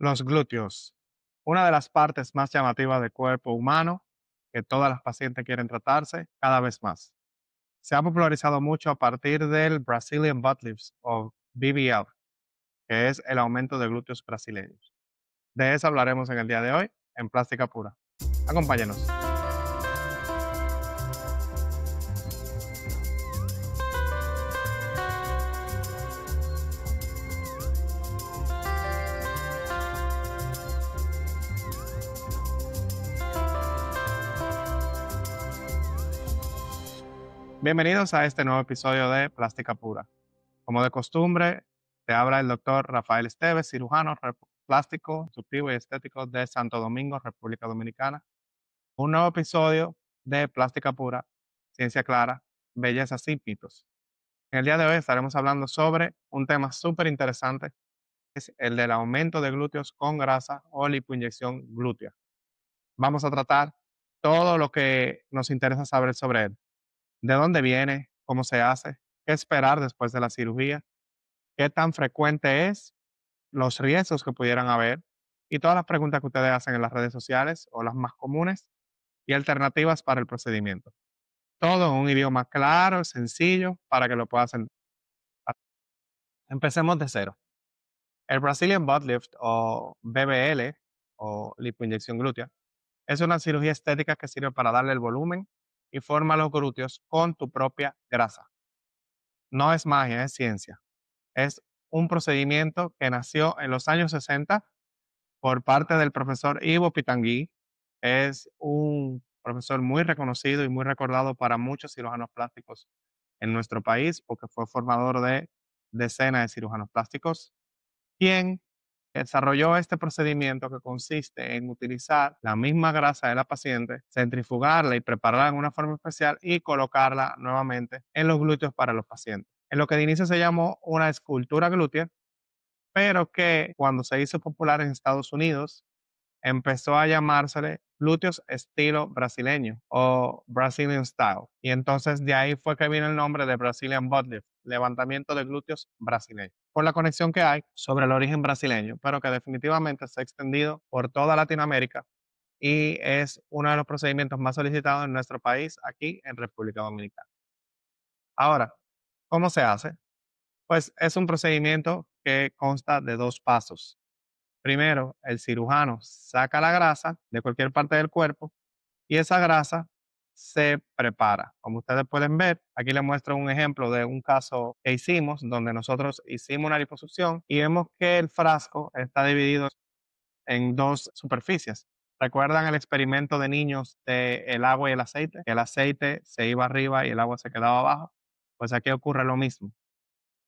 Los glúteos, una de las partes más llamativas del cuerpo humano que todas las pacientes quieren tratarse cada vez más. Se ha popularizado mucho a partir del Brazilian Butt Lifts o BBL, que es el aumento de glúteos brasileños. De eso hablaremos en el día de hoy en Plástica Pura. Acompáñenos. Bienvenidos a este nuevo episodio de Plástica Pura. Como de costumbre, te habla el doctor Rafael Esteves, cirujano plástico, constructivo y estético de Santo Domingo, República Dominicana. Un nuevo episodio de Plástica Pura, Ciencia Clara, Belleza sin mitos. En el día de hoy estaremos hablando sobre un tema súper interesante, es el del aumento de glúteos con grasa o lipoinyección glútea. Vamos a tratar todo lo que nos interesa saber sobre él. ¿De dónde viene? ¿Cómo se hace? ¿Qué esperar después de la cirugía? ¿Qué tan frecuente es? Los riesgos que pudieran haber y todas las preguntas que ustedes hacen en las redes sociales o las más comunes y alternativas para el procedimiento. Todo en un idioma claro, sencillo, para que lo puedas entender. Empecemos de cero. El Brazilian Butt Lift o BBL o lipoinyección glútea es una cirugía estética que sirve para darle el volumen y forma a los glúteos con tu propia grasa. No es magia, es ciencia. Es un procedimiento que nació en los años 60 por parte del profesor Ivo Pitangui. Es un profesor muy reconocido y muy recordado para muchos cirujanos plásticos en nuestro país, porque fue formador de decenas de cirujanos plásticos, quien desarrolló este procedimiento que consiste en utilizar la misma grasa de la paciente, centrifugarla y prepararla en una forma especial y colocarla nuevamente en los glúteos para los pacientes. En lo que de inicio se llamó una escultura glútea, pero que cuando se hizo popular en Estados Unidos empezó a llamársele glúteos estilo brasileño o Brazilian style. Y entonces de ahí fue que vino el nombre de Brazilian butt lift, levantamiento de glúteos brasileño, por la conexión que hay sobre el origen brasileño, pero que definitivamente se ha extendido por toda Latinoamérica y es uno de los procedimientos más solicitados en nuestro país, aquí en República Dominicana. Ahora, ¿cómo se hace? Pues es un procedimiento que consta de dos pasos. Primero, el cirujano saca la grasa de cualquier parte del cuerpo y esa grasa se prepara. Como ustedes pueden ver, aquí les muestro un ejemplo de un caso que hicimos donde nosotros hicimos una liposucción y vemos que el frasco está dividido en dos superficies. ¿Recuerdan el experimento de niños del agua y el aceite? Que el aceite se iba arriba y el agua se quedaba abajo. Pues aquí ocurre lo mismo.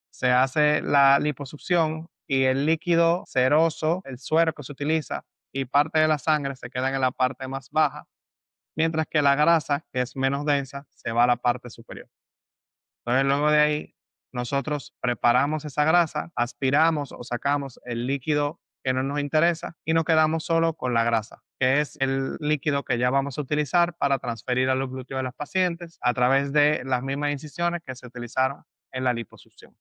Se hace la liposucción y el líquido seroso, el suero que se utiliza y parte de la sangre se quedan en la parte más baja, mientras que la grasa, que es menos densa, se va a la parte superior. Entonces, luego de ahí, nosotros preparamos esa grasa, aspiramos o sacamos el líquido que no nos interesa y nos quedamos solo con la grasa, que es el líquido que ya vamos a utilizar para transferir a los glúteos de las pacientes a través de las mismas incisiones que se utilizaron en la liposucción.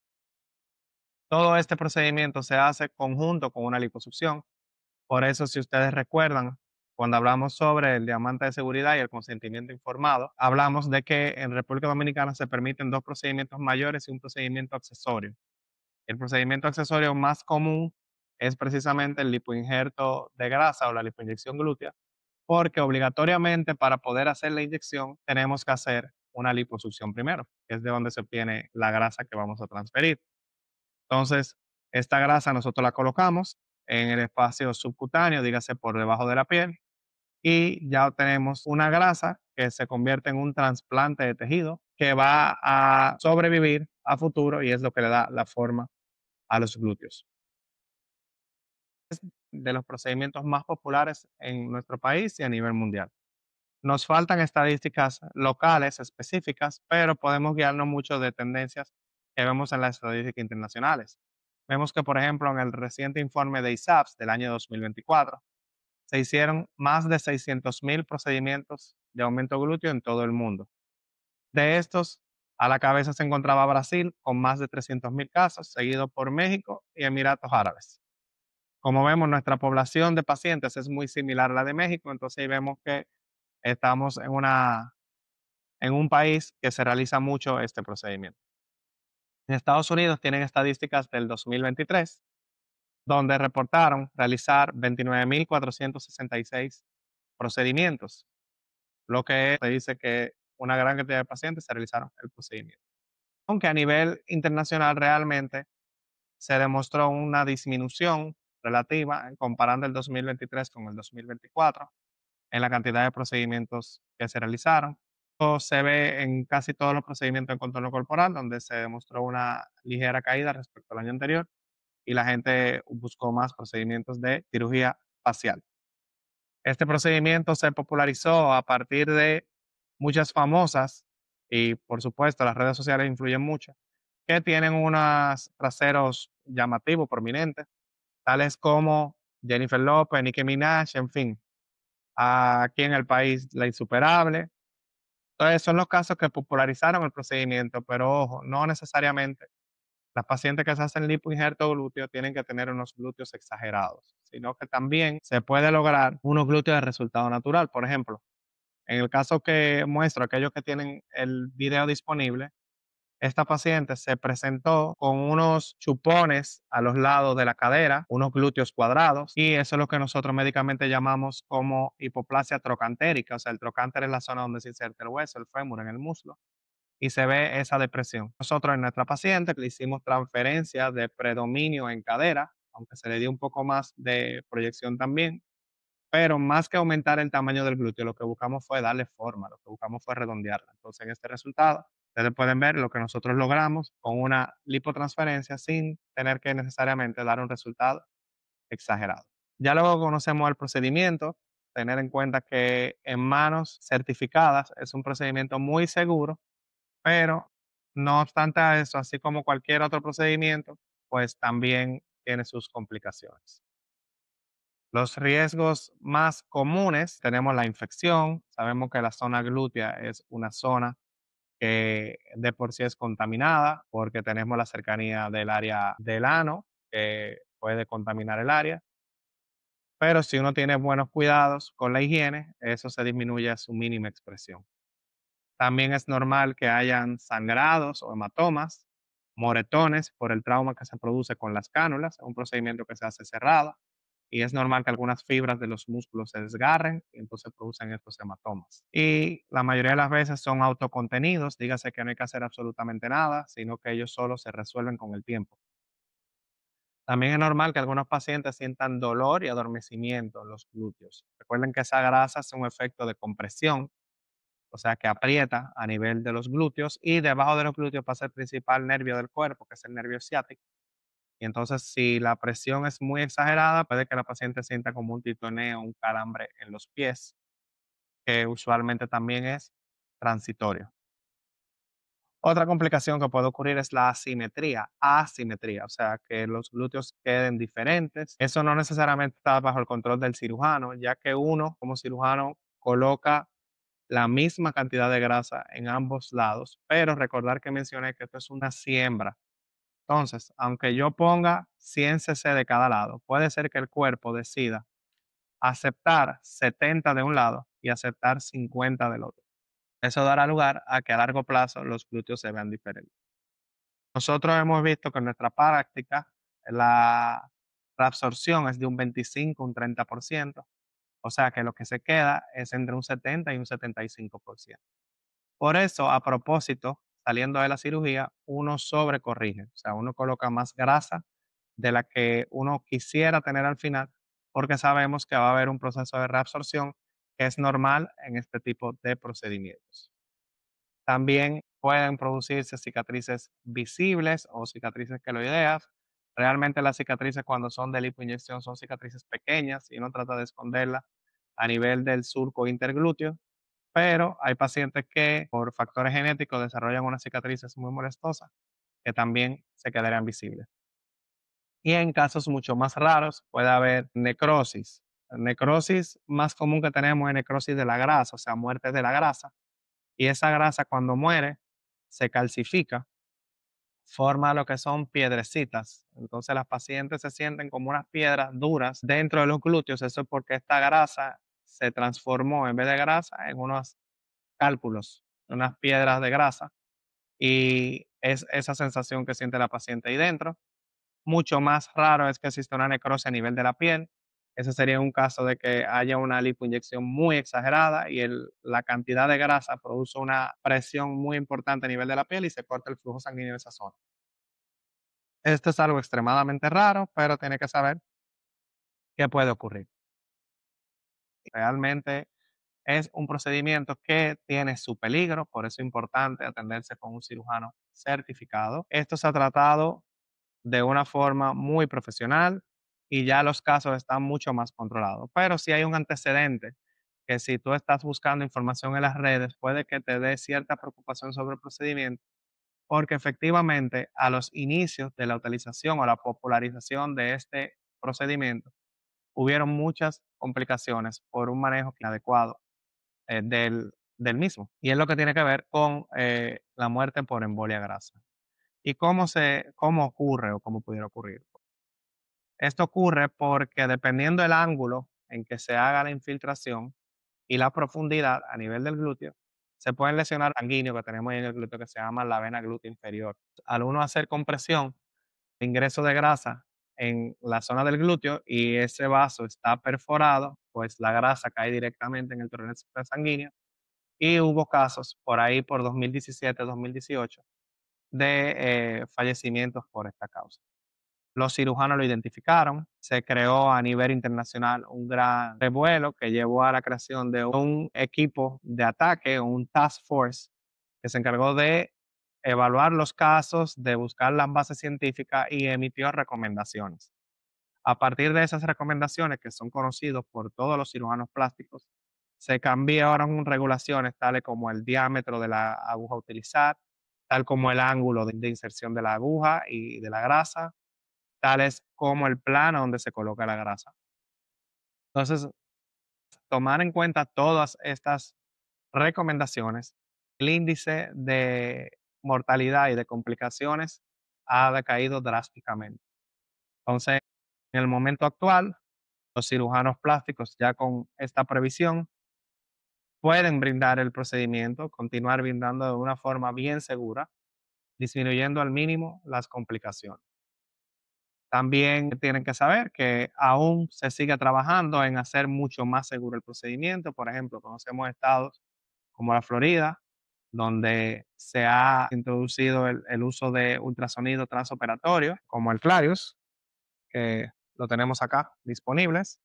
Todo este procedimiento se hace conjunto con una liposucción. Por eso, si ustedes recuerdan, cuando hablamos sobre el diamante de seguridad y el consentimiento informado, hablamos de que en República Dominicana se permiten dos procedimientos mayores y un procedimiento accesorio. El procedimiento accesorio más común es precisamente el lipoinjerto de grasa o la lipoinyección glútea, porque obligatoriamente para poder hacer la inyección tenemos que hacer una liposucción primero, que es de donde se obtiene la grasa que vamos a transferir. Entonces, esta grasa nosotros la colocamos en el espacio subcutáneo, dígase por debajo de la piel, y ya obtenemos una grasa que se convierte en un trasplante de tejido que va a sobrevivir a futuro y es lo que le da la forma a los glúteos. Es de los procedimientos más populares en nuestro país y a nivel mundial. Nos faltan estadísticas locales específicas, pero podemos guiarnos mucho de tendencias que vemos en las estadísticas internacionales. Vemos que, por ejemplo, en el reciente informe de ISAPS del año 2024, se hicieron más de 600.000 procedimientos de aumento glúteo en todo el mundo. De estos, a la cabeza se encontraba Brasil con más de 300.000 casos, seguido por México y Emiratos Árabes. Como vemos, nuestra población de pacientes es muy similar a la de México, entonces ahí vemos que estamos en un país que se realiza mucho este procedimiento. En Estados Unidos tienen estadísticas del 2023, donde reportaron realizar 29.466 procedimientos, lo que se dice que una gran cantidad de pacientes se realizaron el procedimiento. Aunque a nivel internacional realmente se demostró una disminución relativa comparando el 2023 con el 2024 en la cantidad de procedimientos que se realizaron. Esto se ve en casi todos los procedimientos en contorno corporal, donde se demostró una ligera caída respecto al año anterior y la gente buscó más procedimientos de cirugía facial. Este procedimiento se popularizó a partir de muchas famosas y por supuesto las redes sociales influyen mucho, que tienen unos traseros llamativos, prominentes, tales como Jennifer López, Nicki Minaj, en fin, aquí en el país La Insuperable. Entonces son los casos que popularizaron el procedimiento, pero ojo, no necesariamente las pacientes que se hacen lipoinjerto glúteo tienen que tener unos glúteos exagerados, sino que también se puede lograr unos glúteos de resultado natural. Por ejemplo, en el caso que muestro, aquellos que tienen el video disponible, esta paciente se presentó con unos chupones a los lados de la cadera, unos glúteos cuadrados, y eso es lo que nosotros médicamente llamamos como hipoplasia trocantérica. O sea, el trocánter es la zona donde se inserta el hueso, el fémur en el muslo, y se ve esa depresión. Nosotros en nuestra paciente le hicimos transferencia de predominio en cadera, aunque se le dio un poco más de proyección también, pero más que aumentar el tamaño del glúteo, lo que buscamos fue darle forma, lo que buscamos fue redondearla. Entonces, en este resultado, ustedes pueden ver lo que nosotros logramos con una lipotransferencia sin tener que necesariamente dar un resultado exagerado. Ya luego conocemos el procedimiento, tener en cuenta que en manos certificadas es un procedimiento muy seguro, pero no obstante a eso, así como cualquier otro procedimiento, pues también tiene sus complicaciones. Los riesgos más comunes tenemos la infección. Sabemos que la zona glútea es una zona que de por sí es contaminada porque tenemos la cercanía del área del ano que puede contaminar el área. Pero si uno tiene buenos cuidados con la higiene, eso se disminuye a su mínima expresión. También es normal que hayan sangrados o hematomas, moretones por el trauma que se produce con las cánulas, es un procedimiento que se hace cerrada, y es normal que algunas fibras de los músculos se desgarren y entonces producen estos hematomas. Y la mayoría de las veces son autocontenidos, dígase que no hay que hacer absolutamente nada, sino que ellos solo se resuelven con el tiempo. También es normal que algunos pacientes sientan dolor y adormecimiento en los glúteos. Recuerden que esa grasa es un efecto de compresión, o sea, que aprieta a nivel de los glúteos y debajo de los glúteos pasa el principal nervio del cuerpo, que es el nervio ciático. Y entonces, si la presión es muy exagerada, puede que la paciente sienta como un titoneo, un calambre en los pies, que usualmente también es transitorio. Otra complicación que puede ocurrir es la asimetría, o sea, que los glúteos queden diferentes. Eso no necesariamente está bajo el control del cirujano, ya que uno como cirujano coloca la misma cantidad de grasa en ambos lados, pero recordar que mencioné que esto es una siembra. Entonces, aunque yo ponga 100 cc de cada lado, puede ser que el cuerpo decida aceptar 70 de un lado y aceptar 50 del otro. Eso dará lugar a que a largo plazo los glúteos se vean diferentes. Nosotros hemos visto que en nuestra práctica la reabsorción es de un 25, un 30%, o sea que lo que se queda es entre un 70 y un 75%. Por eso, a propósito, saliendo de la cirugía, uno sobrecorrige, o sea, uno coloca más grasa de la que uno quisiera tener al final, porque sabemos que va a haber un proceso de reabsorción que es normal en este tipo de procedimientos. También pueden producirse cicatrices visibles o cicatrices queloideas. Realmente las cicatrices cuando son de lipoinyección son cicatrices pequeñas y uno trata de esconderlas a nivel del surco interglúteo, pero hay pacientes que por factores genéticos desarrollan unas cicatrices muy molestosas que también se quedarían visibles. Y en casos mucho más raros puede haber necrosis. La necrosis más común que tenemos es necrosis de la grasa, o sea, muerte de la grasa. Y esa grasa cuando muere se calcifica, forma lo que son piedrecitas. Entonces las pacientes se sienten como unas piedras duras dentro de los glúteos. Eso es porque esta grasa se transformó en vez de grasa en unos cálculos, unas piedras de grasa. Y es esa sensación que siente la paciente ahí dentro. Mucho más raro es que exista una necrosis a nivel de la piel. Ese sería un caso de que haya una lipoinyección muy exagerada y la cantidad de grasa produce una presión muy importante a nivel de la piel y se corta el flujo sanguíneo en esa zona. Esto es algo extremadamente raro, pero tiene que saber qué puede ocurrir. Realmente es un procedimiento que tiene su peligro, por eso es importante atenderse con un cirujano certificado. Esto se ha tratado de una forma muy profesional y ya los casos están mucho más controlados. Pero si hay un antecedente que si tú estás buscando información en las redes, puede que te dé cierta preocupación sobre el procedimiento, porque efectivamente a los inicios de la utilización o la popularización de este procedimiento, hubieron muchas complicaciones por un manejo inadecuado del mismo. Y es lo que tiene que ver con la muerte por embolia grasa. ¿Y cómo ocurre o cómo pudiera ocurrir? Esto ocurre porque dependiendo del ángulo en que se haga la infiltración y la profundidad a nivel del glúteo, se pueden lesionar sanguíneo que tenemos ahí en el glúteo que se llama la vena glútea inferior. Al uno hacer compresión, ingreso de grasa en la zona del glúteo y ese vaso está perforado, pues la grasa cae directamente en el torrente sanguíneo y hubo casos por ahí por 2017, 2018 de fallecimientos por esta causa. Los cirujanos lo identificaron, se creó a nivel internacional un gran revuelo que llevó a la creación de un equipo de ataque, un task force, que se encargó de evaluar los casos, de buscar las bases científicas y emitió recomendaciones. A partir de esas recomendaciones, que son conocidos por todos los cirujanos plásticos, se cambiaron regulaciones tales como el diámetro de la aguja a utilizar, tal como el ángulo de inserción de la aguja y de la grasa, tales como el plano donde se coloca la grasa. Entonces, tomar en cuenta todas estas recomendaciones, el índice de mortalidad y de complicaciones ha decaído drásticamente. Entonces, en el momento actual, los cirujanos plásticos ya con esta previsión pueden brindar el procedimiento, continuar brindando de una forma bien segura, disminuyendo al mínimo las complicaciones. También tienen que saber que aún se sigue trabajando en hacer mucho más seguro el procedimiento. Por ejemplo, conocemos estados como la Florida, donde se ha introducido el uso de ultrasonido transoperatorio, como el Clarius, que lo tenemos acá disponibles.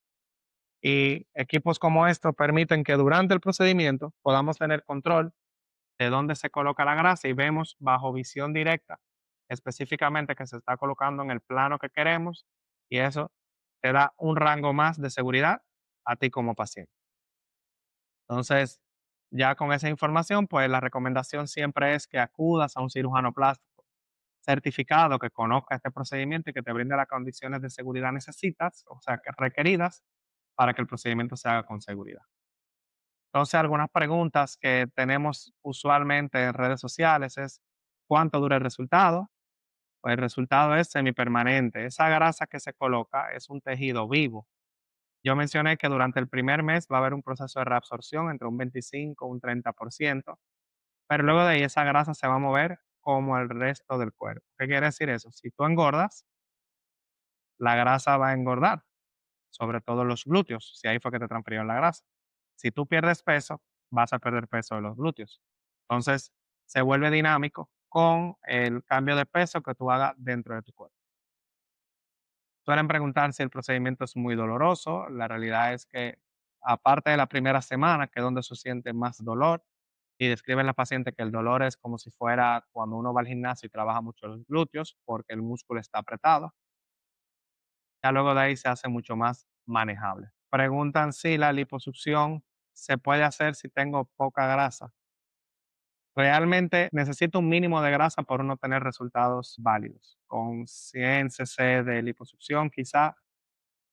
Y equipos como estos permiten que durante el procedimiento podamos tener control de dónde se coloca la grasa y vemos bajo visión directa específicamente que se está colocando en el plano que queremos y eso te da un rango más de seguridad a ti como paciente. Entonces, ya con esa información, pues la recomendación siempre es que acudas a un cirujano plástico certificado que conozca este procedimiento y que te brinde las condiciones de seguridad necesitas, o sea, que requeridas para que el procedimiento se haga con seguridad. Entonces, algunas preguntas que tenemos usualmente en redes sociales es, ¿cuánto dura el resultado? Pues el resultado es semipermanente. Esa grasa que se coloca es un tejido vivo. Yo mencioné que durante el primer mes va a haber un proceso de reabsorción entre un 25 y un 30%, pero luego de ahí esa grasa se va a mover como el resto del cuerpo. ¿Qué quiere decir eso? Si tú engordas, la grasa va a engordar, sobre todo los glúteos, si ahí fue que te transfirieron la grasa. Si tú pierdes peso, vas a perder peso de los glúteos. Entonces, se vuelve dinámico con el cambio de peso que tú hagas dentro de tu cuerpo. Suelen preguntar si el procedimiento es muy doloroso. La realidad es que, aparte de la primera semana, que es donde se siente más dolor, y describen la paciente que el dolor es como si fuera cuando uno va al gimnasio y trabaja mucho los glúteos, porque el músculo está apretado. Ya luego de ahí se hace mucho más manejable. Preguntan si la liposucción se puede hacer si tengo poca grasa. Realmente necesito un mínimo de grasa por no tener resultados válidos. Con 100 cc de liposucción quizá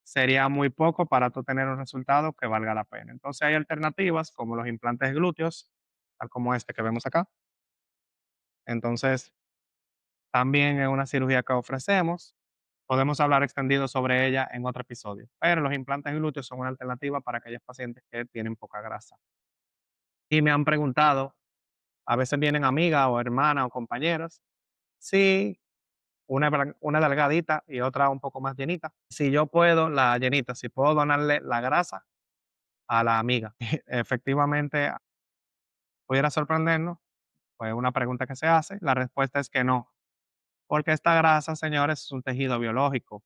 sería muy poco para tú tener un resultado que valga la pena. Entonces hay alternativas como los implantes glúteos, tal como este que vemos acá. Entonces También es una cirugía que ofrecemos. Podemos hablar extendido sobre ella en otro episodio, pero los implantes glúteos son una alternativa para aquellos pacientes que tienen poca grasa. Y me han preguntado, a veces vienen amigas o hermanas o compañeras, si una delgadita y otra un poco más llenita, si yo puedo, la llenita, si puedo donarle la grasa a la amiga. Efectivamente, pudiera sorprendernos, pues una pregunta que se hace, la respuesta es que no, porque esta grasa, señores, es un tejido biológico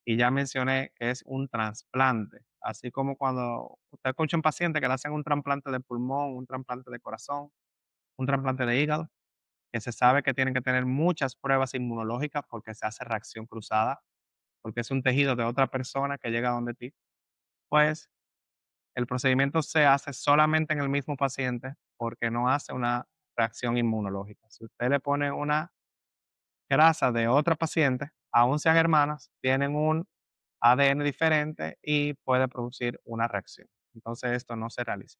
y ya mencioné que es un trasplante, así como cuando usted escucha a un paciente que le hacen un trasplante de pulmón, un trasplante de corazón, un trasplante de hígado, que se sabe que tienen que tener muchas pruebas inmunológicas porque se hace reacción cruzada, porque es un tejido de otra persona que llega donde ti, pues el procedimiento se hace solamente en el mismo paciente porque no hace una reacción inmunológica. Si usted le pone una grasa de otra paciente, aun sean hermanas, tienen un ADN diferente y puede producir una reacción. Entonces esto no se realiza.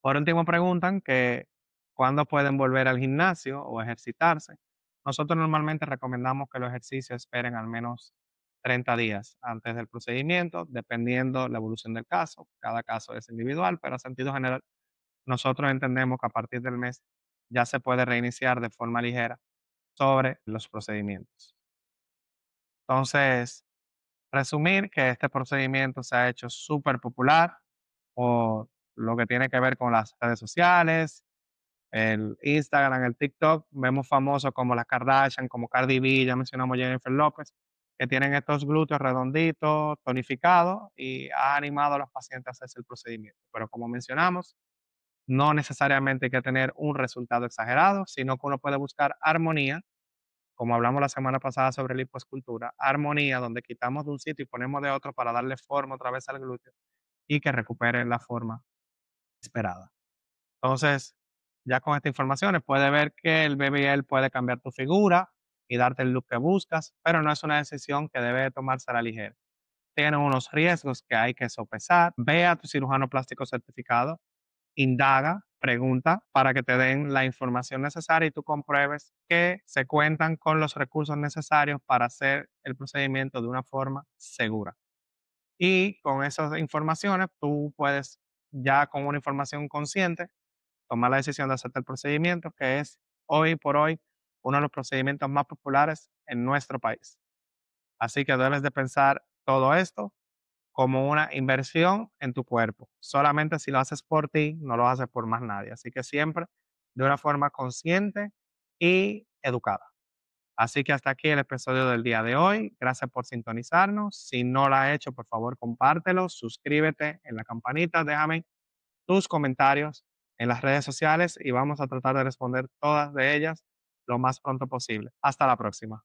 Por último, preguntan que cuándo pueden volver al gimnasio o ejercitarse. Nosotros normalmente recomendamos que los ejercicios esperen al menos 30 días antes del procedimiento, dependiendo la evolución del caso. Cada caso es individual, pero en sentido general, nosotros entendemos que a partir del mes ya se puede reiniciar de forma ligera sobre los procedimientos. Entonces, resumir que este procedimiento se ha hecho súper popular por lo que tiene que ver con las redes sociales, el Instagram, el TikTok. Vemos famosos como las Kardashian, como Cardi B, ya mencionamos Jennifer López, que tienen estos glúteos redonditos, tonificados y ha animado a los pacientes a hacerse el procedimiento. Pero como mencionamos, no necesariamente hay que tener un resultado exagerado, sino que uno puede buscar armonía, como hablamos la semana pasada sobre lipoescultura, armonía donde quitamos de un sitio y ponemos de otro para darle forma otra vez al glúteo y que recupere la forma esperada. Entonces, ya con estas informaciones puedes ver que el BBL puede cambiar tu figura y darte el look que buscas, pero no es una decisión que debe tomarse a la ligera. Tiene unos riesgos que hay que sopesar. Ve a tu cirujano plástico certificado, indaga, pregunta para que te den la información necesaria y tú compruebes que se cuentan con los recursos necesarios para hacer el procedimiento de una forma segura. Y con esas informaciones tú puedes, ya con una información consciente, tomar la decisión de hacerte el procedimiento, que es hoy por hoy uno de los procedimientos más populares en nuestro país. Así que debes de pensar todo esto como una inversión en tu cuerpo. Solamente si lo haces por ti, no lo haces por más nadie. Así que siempre de una forma consciente y educada. Así que hasta aquí el episodio del día de hoy. Gracias por sintonizarnos. Si no lo has hecho, por favor, compártelo, suscríbete en la campanita, déjame tus comentarios en las redes sociales y vamos a tratar de responder todas de ellas lo más pronto posible. Hasta la próxima.